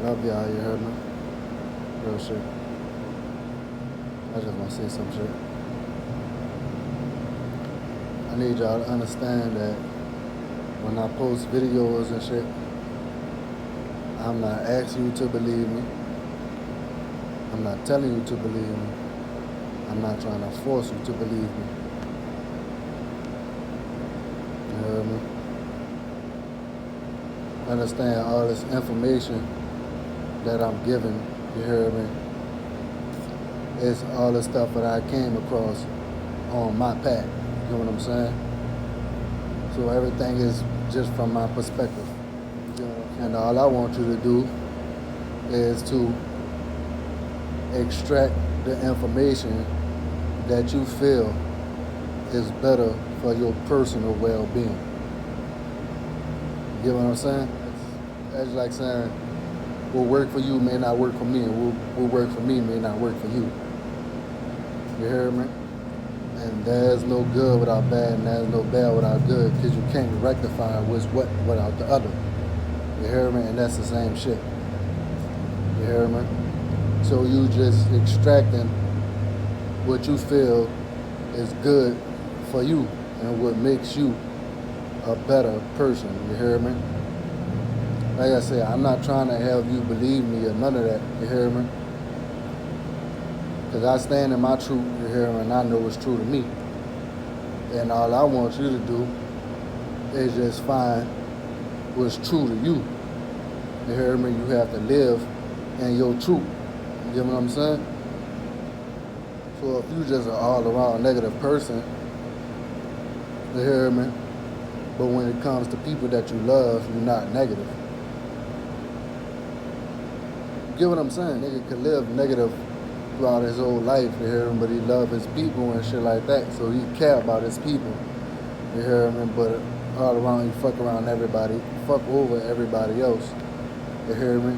Love y'all, you heard me? Real shit. I just want to say some shit. I need y'all to understand that when I post videos and shit, I'm not asking you to believe me. I'm not telling you to believe me. I'm not trying to force you to believe me. You heard me? Understand all this information that I'm giving, you heard me? It's all the stuff that I came across on my path. You know what I'm saying? So everything is just from my perspective. And all I want you to do is to extract the information that you feel is better for your personal well-being. You get what I'm saying? That's like saying what work for you may not work for me, and what work for me may not work for you. You hear me? And there's no good without bad, and there's no bad without good, because you can't rectify what's what without the other. You hear me? And that's the same shit. You hear me? So you just extracting what you feel is good for you and what makes you a better person. You hear me? Like I said, I'm not trying to have you believe me or none of that. You hear me? Because I stand in my truth, you hear me, and I know it's true to me. And all I want you to do is just find what's true to you. You hear me? You have to live in your truth. You get what I'm saying? So if you just an all-around negative person, you hear me? But when it comes to people that you love, you're not negative. You get what I'm saying? Nigga could live negative throughout his whole life, you hear me? But he love his people and shit like that, so he care about his people. You hear me? But all around, you fuck around everybody, fuck over everybody else. You hear me?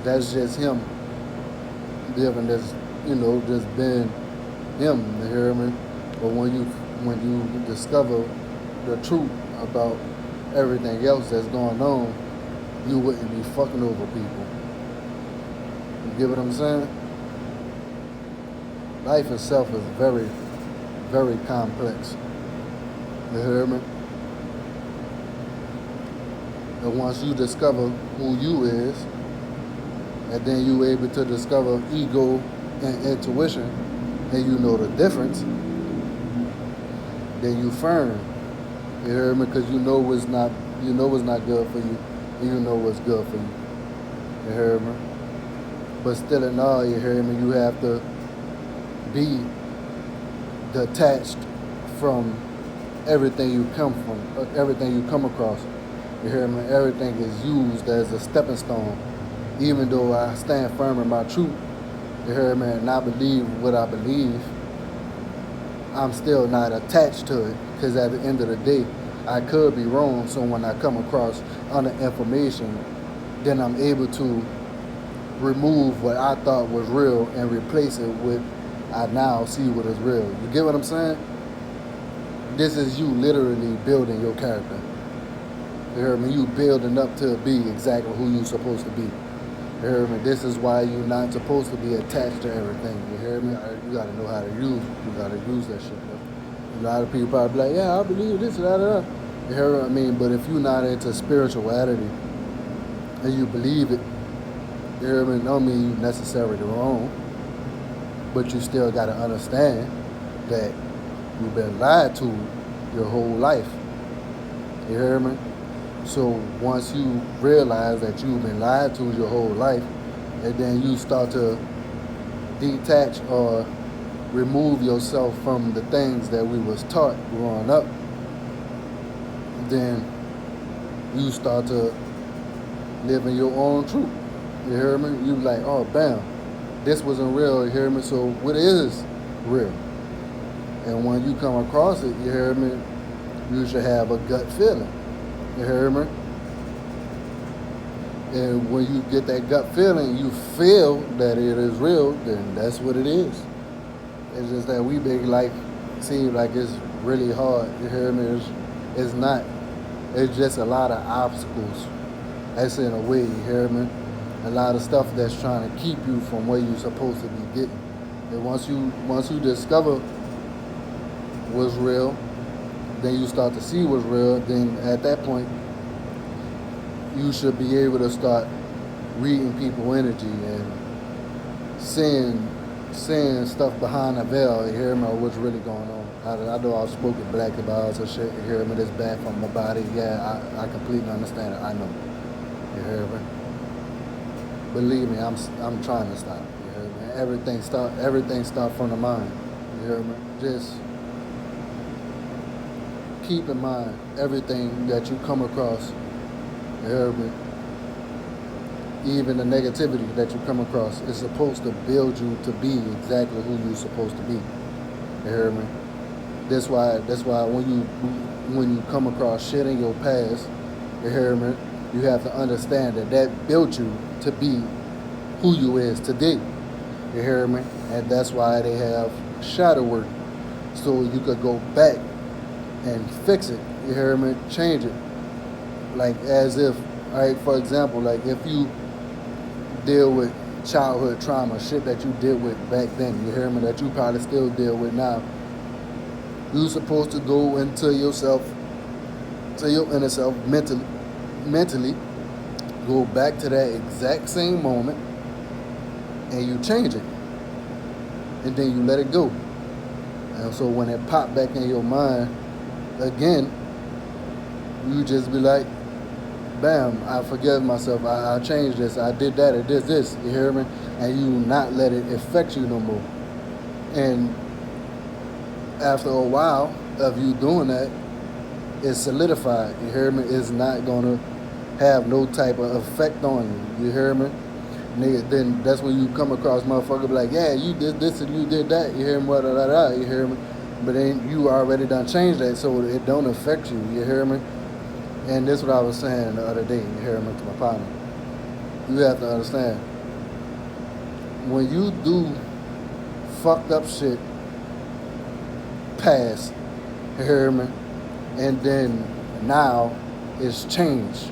That's just him living this, just being him. You hear me? But when you discover the truth about everything else that's going on, you wouldn't be fucking over people. You get what I'm saying? Life itself is very, very complex. You hear me? And once you discover who you is, and then you able to discover ego and intuition, and you know the difference, then you firm. You hear me? Because you know what's not good for you, and you know what's good for you. You hear me? But still in all, you hear me? You have to be detached from everything you come across. You hear me? Everything is used as a stepping stone. Even though I stand firm in my truth, you hear me, and I believe what I believe, I'm still not attached to it, because at the end of the day, I could be wrong. So when I come across other information, then I'm able to remove what I thought was real and replace it with I now see what is real. You get what I'm saying? This is you literally building your character. You hear me? You building up to be exactly who you're supposed to be. You hear me? This is why you're not supposed to be attached to everything. You hear me? You gotta know how to use. You gotta use that shit. Bro. A lot of people probably be like, yeah, I believe this, da da da. You hear what I mean? But if you're not into spirituality and you believe it, you hear me? Don't mean you necessarily wrong. But you still got to understand that you've been lied to your whole life. You hear me? So once you realize that you've been lied to your whole life, and then you start to detach or remove yourself from the things that we was taught growing up, then you start to live in your own truth. You hear me? You like, oh, bam. This wasn't real, you hear me? So what is real? And when you come across it, you hear me, you should have a gut feeling. You hear me? And when you get that gut feeling, you feel that it is real, then that's what it is. It's just that we make life seem like it's really hard. You hear me? It's not. It's just a lot of obstacles. That's in a way, you hear me? a lot of stuff that's trying to keep you from where you're supposed to be getting. And once you discover what's real, then you start to see what's real. Then at that point, you should be able to start reading people energy and seeing stuff behind the veil. You hear me? Or what's really going on. I know I've spoken black about some shit. You hear me? That's bad for my body. Yeah, I completely understand it. I know. You hear me? Believe me, I'm trying to stop. You hear me? Everything start from the mind. You hear me? Just keep in mind everything that you come across. You hear me? Even the negativity that you come across is supposed to build you to be exactly who you're supposed to be. You hear me? That's why when you come across shit in your past, you hear me? You have to understand that built you to be who you is today. You hear me? And that's why they have shadow work, so you could go back and fix it. You hear me? Change it. Like as if, all right, for example, like if you deal with childhood trauma, shit that you dealt with back then, you hear me, that you probably still deal with now, you're supposed to go into yourself, to your inner self, mentally, go back to that exact same moment, and you change it. And then you let it go. And so when it pop back in your mind again, you just be like, bam, I forgive myself, I changed this, I did that, I did this, you hear me? And you not let it affect you no more. And after a while of you doing that, it's solidified, you hear me? It's not gonna have no type of effect on you, you hear me? Then that's when you come across motherfucker be like, yeah, you did this and you did that, you hear me? You hear me? But then you already done changed that, so it don't affect you, you hear me? And this is what I was saying the other day, you hear me, to my partner. You have to understand, when you do fucked up shit past, you hear me, and then now it's changed.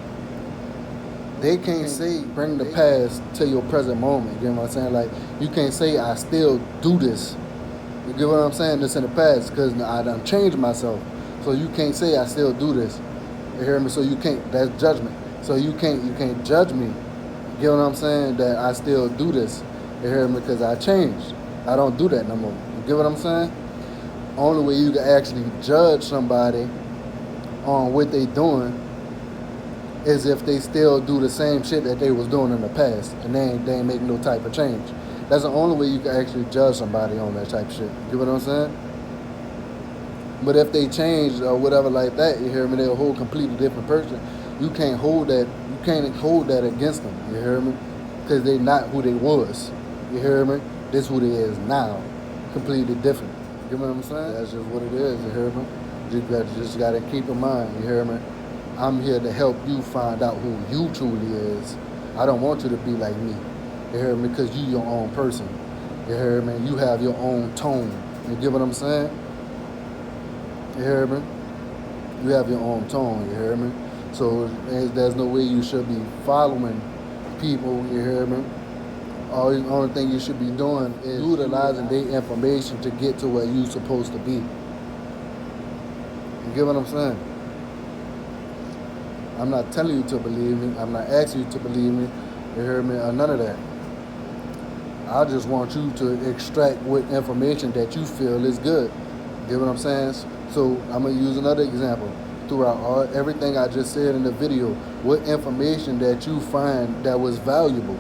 They can't say bring the past to your present moment. You know what I'm saying? Like, you can't say I still do this. You get what I'm saying? This in the past, because I done changed myself. So you can't say I still do this. You hear me? So you can't. That's judgment. So you can't judge me. You get what I'm saying? That I still do this. You hear me? Because I changed. I don't do that no more. You get what I'm saying? Only way you can actually judge somebody on what they doing is if they still do the same shit that they was doing in the past, and they ain't make no type of change. That's the only way you can actually judge somebody on that type of shit. You get what I'm saying? But if they change or whatever like that, you hear me, they're a whole completely different person. You can't hold that. You can't hold that against them. You hear me? Because they not who they was. You hear me? This who they is now. Completely different. You know what I'm saying? That's just what it is. You hear me? You just gotta keep in mind. You hear me? I'm here to help you find out who you truly is. I don't want you to be like me. You hear me? Because you your own person. You hear me? You have your own tone. You get what I'm saying? You hear me? You have your own tone. You hear me? So there's no way you should be following people. You hear me? Only thing you should be doing is utilizing their information to get to where you're supposed to be. You get what I'm saying? I'm not telling you to believe me. I'm not asking you to believe me. You hear me? Or none of that. I just want you to extract what information that you feel is good. You get what I'm saying? So I'm going to use another example. Throughout everything I just said in the video, what information that you find that was valuable.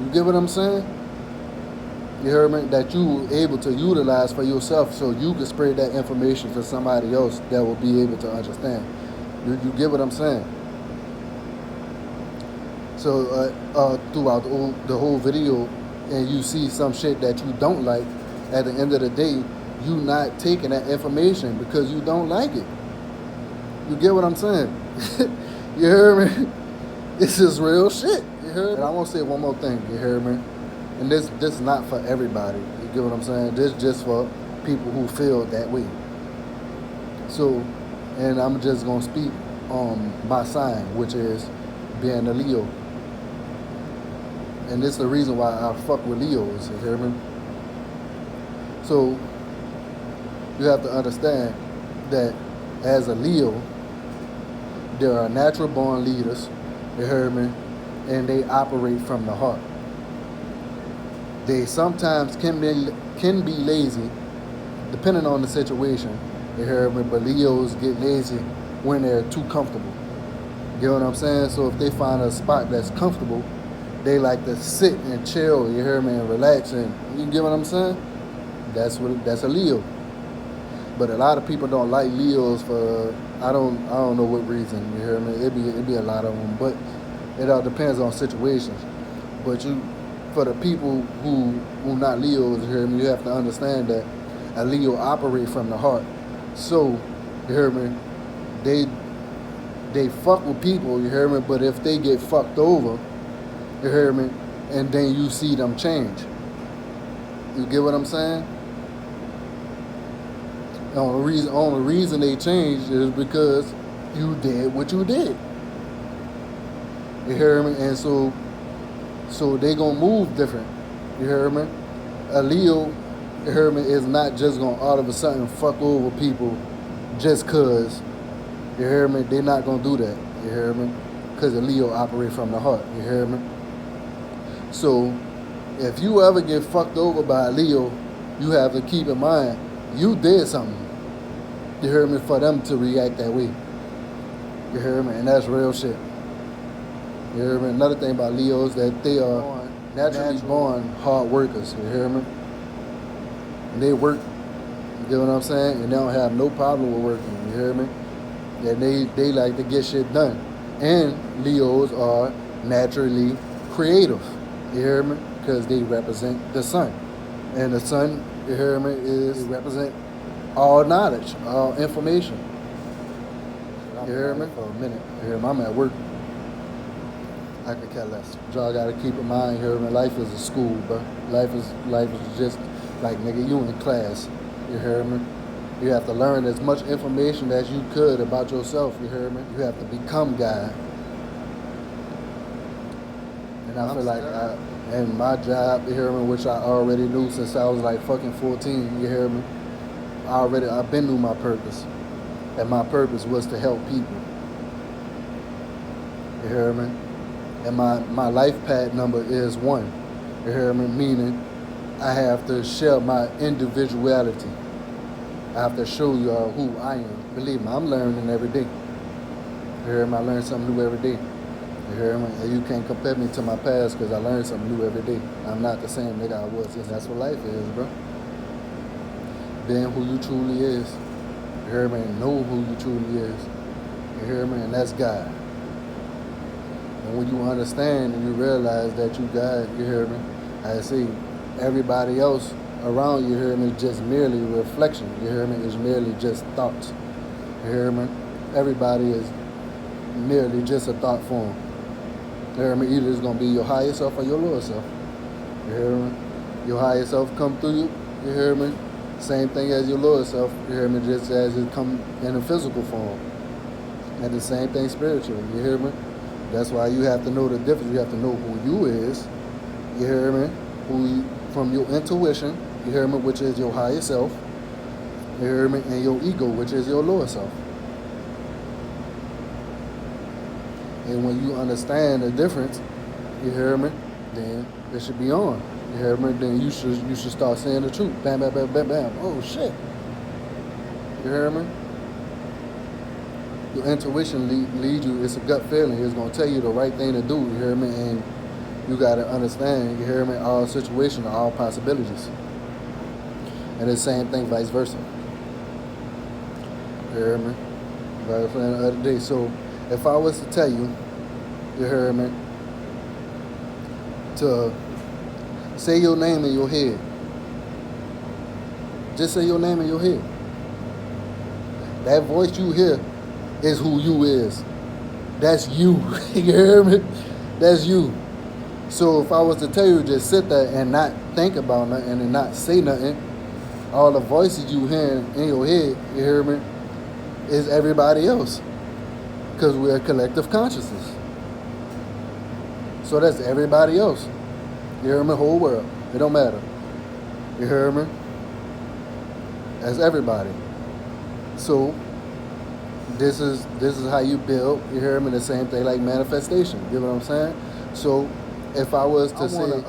You get what I'm saying? You heard me? That you were able to utilize for yourself, so you can spread that information to somebody else that will be able to understand. You get what I'm saying? So throughout the whole video, and you see some shit that you don't like, at the end of the day, you not taking that information because you don't like it. You get what I'm saying? You hear me? This is real shit. You hear me? And I want to say one more thing. You hear me? And this is not for everybody. You get what I'm saying? This just for people who feel that way. So, and I'm just going to speak on my sign, which is being a Leo. And this is the reason why I fuck with Leos, you hear me? So you have to understand that as a Leo, there are natural born leaders, you hear me? And they operate from the heart. They sometimes can be lazy, depending on the situation, you hear me? But Leos get lazy when they're too comfortable. You know what I'm saying? So if they find a spot that's comfortable, they like to sit and chill, you hear me, and relax, and you get what I'm saying? That's a Leo. But a lot of people don't like Leos for I don't know what reason, you hear me? It be a lot of them, but it all depends on situations. But for the people who not Leos, you hear me, you have to understand that a Leo operate from the heart. So, you hear me, they fuck with people, you hear me, but if they get fucked over, you hear me, and then you see them change. You get what I'm saying? The only reason they changed is because you did what you did. You hear me? And so they gonna move different. You hear me? A Leo, you hear me, is not just gonna all of a sudden fuck over people just cause. You hear me? They're not gonna do that. You hear me? Cause a Leo operate from the heart. You hear me? So if you ever get fucked over by a Leo, you have to keep in mind you did something. You hear me? For them to react that way. You hear me? And that's real shit. You hear me? Another thing about Leos that they are naturally born hard workers. You hear me? And they work. You know what I'm saying? And they don't have no problem with working. You hear me? And they like to get shit done. And Leos are naturally creative. You hear me? Because they represent the sun. And the sun, you hear me, represent all knowledge, all information. You hear me? For a minute. You hear me? I'm at work. I could care less. Y'all gotta keep in mind, you hear me? Life is a school, bro. Life is just like, nigga, you in class. You hear me? You have to learn as much information as you could about yourself, you hear me? You have to become God. And I feel like and my job, you hear me, which I already knew since I was like fucking 14, you hear me? I've been through my purpose. And my purpose was to help people. You hear me? And my life path number is 1. You hear me? Meaning I have to share my individuality. I have to show you all who I am. Believe me, I'm learning every day. You hear me? I learn something new every day. You hear me? And you can't compare me to my past because I learn something new every day. I'm not the same nigga I was. That's what life is, bro. Being who you truly is. You hear me? And know who you truly is. You hear me? And that's God. And when you understand and you realize that you God, you hear me? I see everybody else around you, hear me, just merely reflection. You hear me? Is merely just thoughts. You hear me? Everybody is merely just a thought form. You hear me? Either it's gonna be your higher self or your lower self. You hear me? Your higher self come through you. You hear me? Same thing as your lower self. You hear me? Just as it come in a physical form. And the same thing spiritually. You hear me? That's why you have to know the difference. You have to know who you is. You hear me? From your intuition. You hear me? Which is your higher self. You hear me? And your ego, which is your lower self. And when you understand the difference, you hear me? Then it should be on. You hear me? Then you should start saying the truth. Bam, bam, bam, bam, bam. Oh shit. You hear me? Your intuition leads you. It's a gut feeling. It's gonna tell you the right thing to do. You hear me? And you gotta understand. You hear me? All situations, all possibilities. And the same thing, vice versa. You hear me? Like I was saying the other day. So if I was to tell you, you hear me, to say your name in your head. Just say your name in your head. That voice you hear is who you is. That's you. You hear me? That's you. So if I was to tell you just sit there and not think about nothing and not say nothing, all the voices you hear in your head, you hear me, is everybody else. Because we're a collective consciousness. So that's everybody else. You hear me? Whole world. It don't matter. You hear me? That's everybody. So this is how you build. You hear me? The same thing like manifestation. You know what I'm saying? So if I was to say,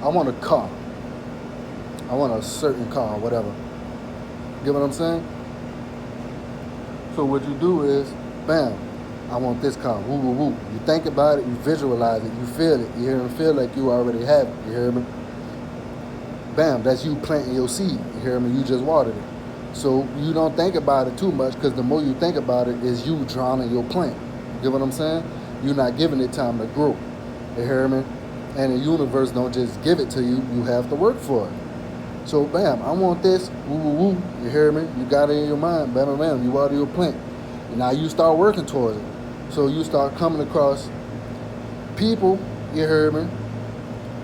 I want a car. I want a certain car, whatever. Get what I'm saying? So what you do is, bam, I want this car. Woo, woo, woo. You think about it, you visualize it, you feel it. You hear me? Feel like you already have it. You hear me? Bam, that's you planting your seed. You hear me? You just watered it. So you don't think about it too much, because the more you think about it is you drowning your plant. You get what I'm saying? You're not giving it time to grow. You hear me? And the universe don't just give it to you. You have to work for it. So bam, I want this. Woo, woo, woo. You hear me? You got it in your mind. Bam, bam, bam. You water your plant. And now you start working towards it. So you start coming across people, you hear me,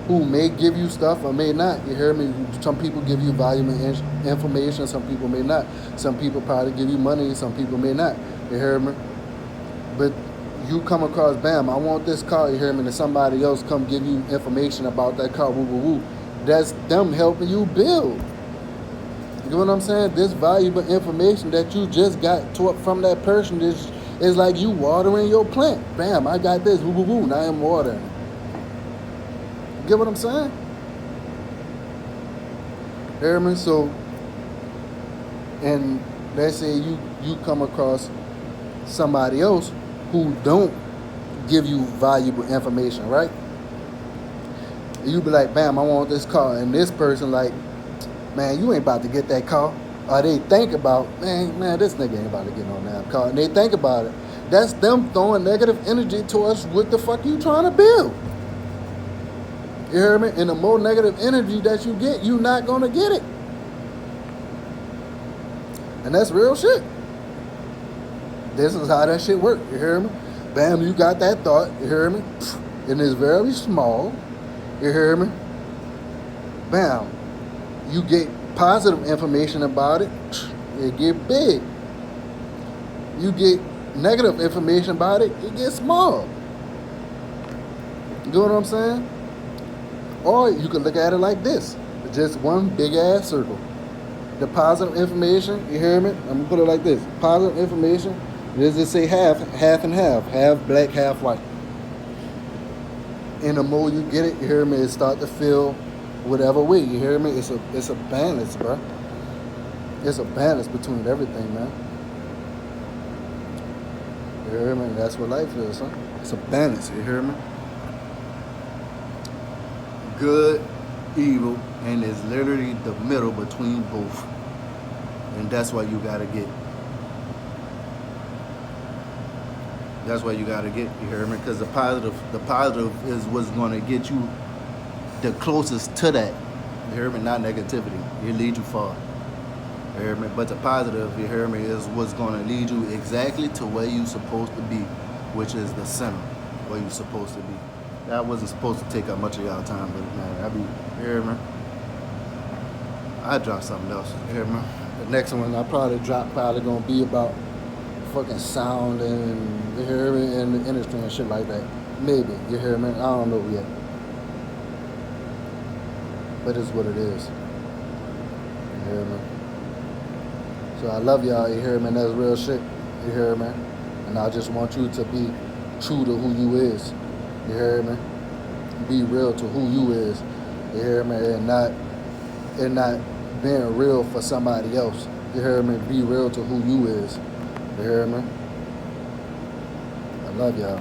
who may give you stuff or may not. You hear me? Some people give you valuable information. Some people may not. Some people probably give you money. Some people may not. You hear me? But you come across, bam, I want this car. You hear me? And somebody else come give you information about that car. Woo, woo, woo. That's them helping you build. You know what I'm saying? This valuable information that you just got taught from that person is like you watering your plant. Bam, I got this. Woo, woo, woo. Now I'm watering. You get what I'm saying? Hear me? So, and let's say you come across somebody else who don't give you valuable information, right? You be like, bam, I want this car. And this person like, man, you ain't about to get that car. Or they think about, man, this nigga ain't about to get on that car. And they think about it. That's them throwing negative energy towards what the fuck you trying to build. You hear me? And the more negative energy that you get, you're not going to get it. And that's real shit. This is how that shit work. You hear me? Bam, you got that thought. You hear me? And it's very small. You hear me? Bam. You get positive information about it. It get big. You get negative information about it. It gets small. You know what I'm saying? Or you could look at it like this. Just one big ass circle. The positive information, you hear me? I'm going to put it like this. Positive information, does it say half and half. Half black, half white. And the more you get it, you hear me, it start to feel whatever way. You hear me? It's a balance, bro. It's a balance between everything, man. You hear me? That's what life is, huh? It's a balance, you hear me? Good, evil, and it's literally the middle between both. And that's why you gotta get. That's why you gotta get, you hear me? Because the positive is what's gonna get you the closest to that. You hear me? Not negativity. It lead you far. You hear me? But the positive, you hear me, is what's gonna lead you exactly to where you supposed to be, which is the center, where you supposed to be. That wasn't supposed to take up much of y'all time, but man, you hear me? I dropped something else. You hear me? The next one I probably gonna be about fucking sound and, you hear me, and the industry and shit like that. Maybe, you hear me? I don't know yet. But it's what it is. You hear me? So I love y'all, you hear me? And that's real shit. You hear me? And I just want you to be true to who you is. You hear me? Be real to who you is. You hear me? And not being real for somebody else. You hear me? Be real to who you is. You hear me? I love y'all.